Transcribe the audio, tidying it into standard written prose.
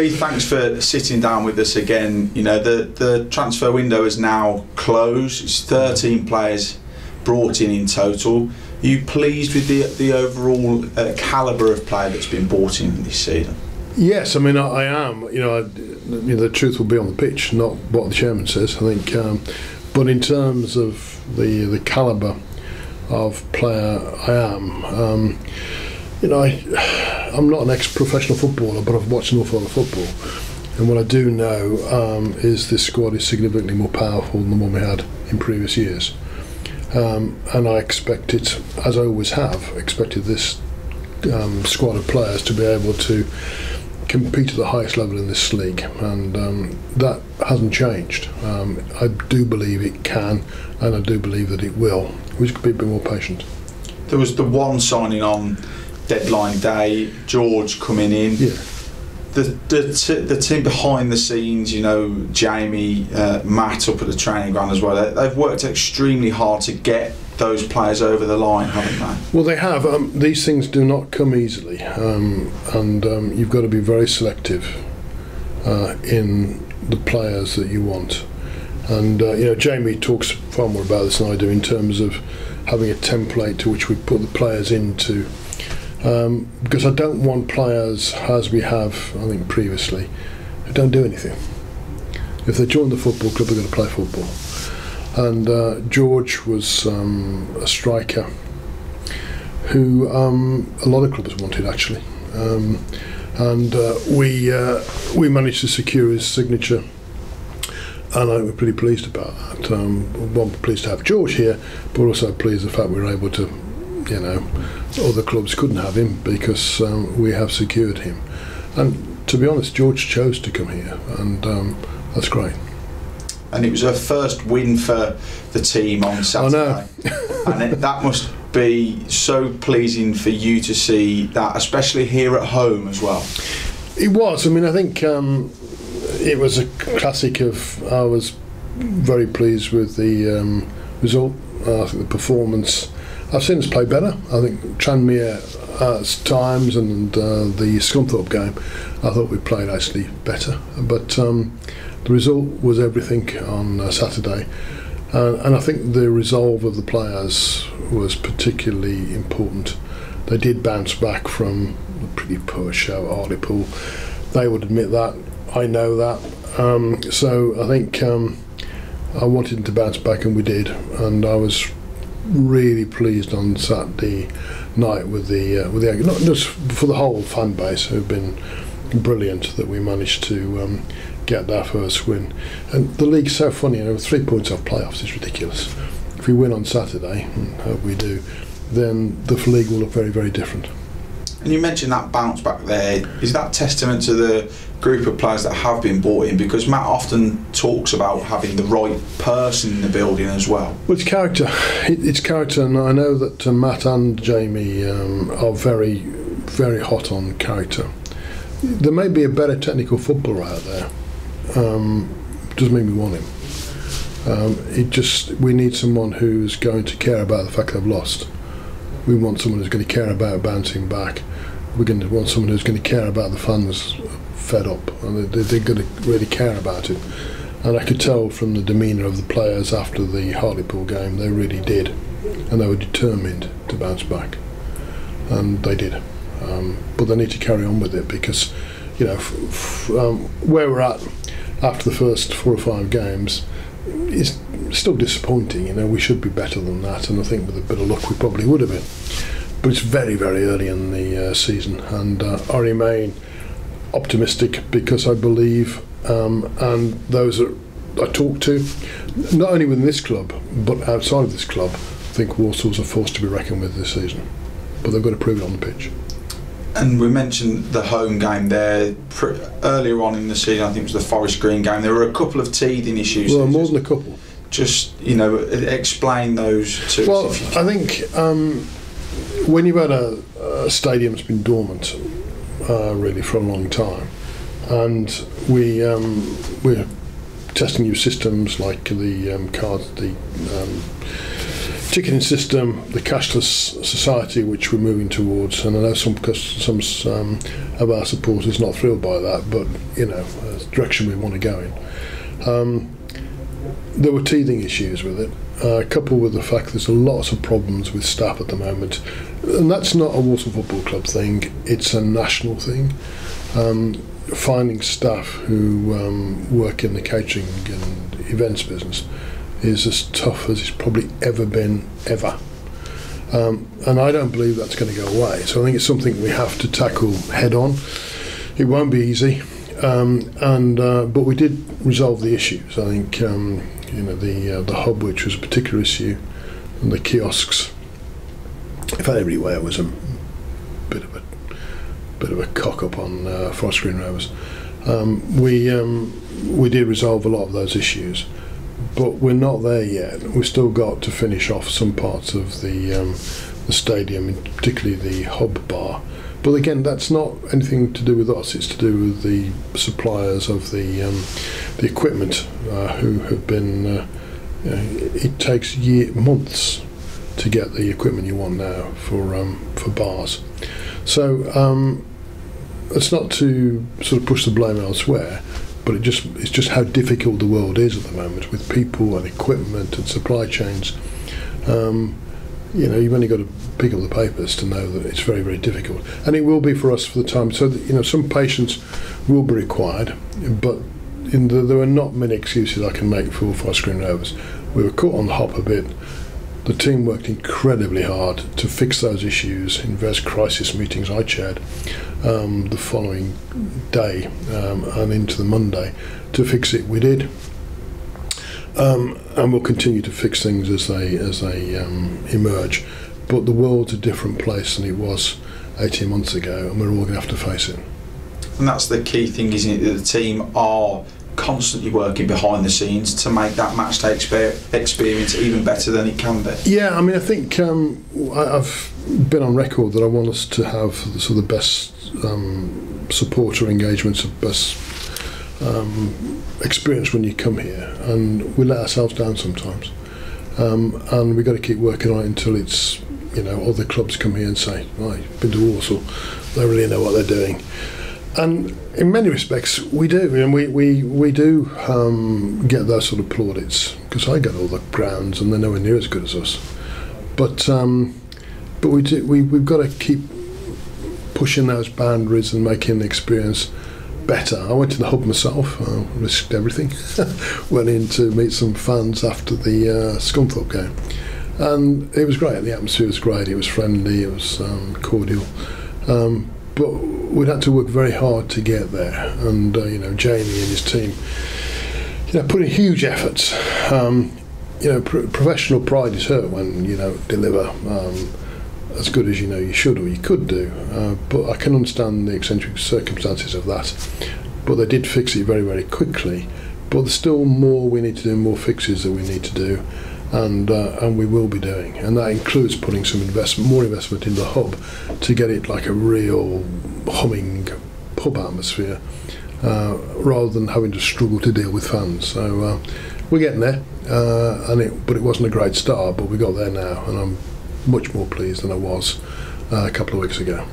Leigh, thanks for sitting down with us again. You know, the transfer window is now closed. It's 13 players brought in total. Are you pleased with the overall calibre of player that's been brought in this season? Yes, I mean I am. You know, the truth will be on the pitch, not what the chairman says. I think, but in terms of the calibre of player, I am. You know, I'm not an ex-professional footballer, but I've watched an awful lot of football, and what I do know is this squad is significantly more powerful than the one we had in previous years. And I expected, as I always have, expected this squad of players to be able to compete at the highest level in this league, and that hasn't changed. I do believe it can, and I do believe that it will. We just got to be a bit more patient. There was the one signing on deadline day, George coming in. Yeah. The team behind the scenes, you know, Jamie, Matt up at the training ground as well, they've worked extremely hard to get those players over the line, haven't they? Well, they have. These things do not come easily, and you've got to be very selective in the players that you want. And you know, Jamie talks far more about this than I do in terms of having a template to which we put the players into. Because I don't want players, as we have, I think, previously, who don't do anything. If they join the football club, they're going to play football. And George was a striker who a lot of clubs wanted, actually. And we managed to secure his signature, and I was pretty pleased about that. One, pleased to have George here, but also pleased the fact we were able to, you know, other clubs couldn't have him because we have secured him. And to be honest, George chose to come here, and that's great. And it was her first win for the team on Saturday. I know. And that must be so pleasing for you to see that, especially here at home as well. It was. I mean, I think it was a classic of, I was very pleased with the result. I think the performance, I've seen us play better. I think Tranmere at times and the Scunthorpe game, I thought we played actually better. But the result was everything on Saturday. And I think the resolve of the players was particularly important. They did bounce back from a pretty poor show at Hartlepool. They would admit that. I know that. So I think I wanted them to bounce back, and we did. And I was really pleased on Saturday night with the not just for the whole fan base who've been brilliant that we managed to get our first win. And the league's so funny, you know, 3 points off playoffs is ridiculous. If we win on Saturday, and hope we do, then the league will look very, very different. And you mentioned that bounce back there. Is that testament to the group of players that have been brought in? Because Matt often talks about having the right person in the building as well. Well, it's character. It's character, and I know that Matt and Jamie are very, very hot on character. There may be a better technical footballer out there. Doesn't mean we want him. We need someone who's going to care about the fact they've lost. We want someone who's going to care about bouncing back. We're going to want someone who's going to care about the fans fed up, and they're going to really care about it. And I could tell from the demeanour of the players after the Hartlepool game, they really did, and they were determined to bounce back, and they did. But they need to carry on with it, because, you know, where we're at after the first 4 or 5 games is still disappointing. You know, we should be better than that, and I think with a bit of luck we probably would have been. But it's very, very early in the season, and I remain optimistic because I believe, and those that I talk to, not only within this club but outside of this club, think Walsall's a force to be reckoned with this season. But they've got to prove it on the pitch. And we mentioned the home game there. Earlier on in the season, I think it was the Forest Green game, there were a couple of teething issues. Well, more than a couple. Just, you know, explain those to us. If you can. I think when you've had a stadium that's been dormant really for a long time, and we're testing new systems like the cards, the ticketing system, the cashless society which we're moving towards, and I know some of our supporters not thrilled by that, but it's the direction we want to go in. There were teething issues with it, coupled with the fact there's lots of problems with staff at the moment, and that's not a Walsall Football Club thing, it's a national thing. Finding staff who work in the catering and events business is as tough as it's probably ever been, ever. And I don't believe that's going to go away. So I think it's something we have to tackle head on. It won't be easy, but we did resolve the issues. I think the hub, which was a particular issue, and the kiosks. In fact, everywhere was a bit of a cock up on Forest Green Rovers. We did resolve a lot of those issues. But we're not there yet. We've still got to finish off some parts of the stadium, particularly the hub bar. But again, that's not anything to do with us. It's to do with the suppliers of the equipment who have been. It takes months to get the equipment you want now for bars. So it's not to sort of push the blame elsewhere. But it's just how difficult the world is at the moment with people and equipment and supply chains. You've only got to pick up the papers to know that it's very, very difficult, and it will be for us for the time. So that, some patience will be required, but there are not many excuses I can make for Forest Green Rovers. We were caught on the hop a bit. The team worked incredibly hard to fix those issues in various crisis meetings I chaired the following day and into the Monday to fix it. We did, and we'll continue to fix things as they emerge. But the world's a different place than it was 18 months ago, and we're all going to have to face it. And that's the key thing, isn't it? That the team are constantly working behind the scenes to make that matchday experience even better than it can be. Yeah, I mean, I think I've been on record that I want us to have sort of the best supporter engagements, the best experience when you come here, and we let ourselves down sometimes, and we've got to keep working on it until it's other clubs come here and say, "Right, you've been to Walsall, they really know what they're doing." And in many respects, we do, and we do get those sort of plaudits, because I get all the grounds and they're nowhere near as good as us. But we've got to keep pushing those boundaries and making the experience better. I went to the hub myself, risked everything, went in to meet some fans after the Scunthorpe game, and it was great. The atmosphere was great. It was friendly. It was cordial. But we'd had to work very hard to get there, and Jamie and his team, put in huge efforts. Professional pride is hurt when you deliver as good as you should or you could do. But I can understand the eccentric circumstances of that. But they did fix it very, very quickly. But there's still more we need to do, more fixes that we need to do. And we will be doing, and that includes putting some more investment in the hub to get it like a real humming pub atmosphere, rather than having to struggle to deal with fans. So we're getting there, but it wasn't a great start, but we got there now, and I'm much more pleased than I was a couple of weeks ago.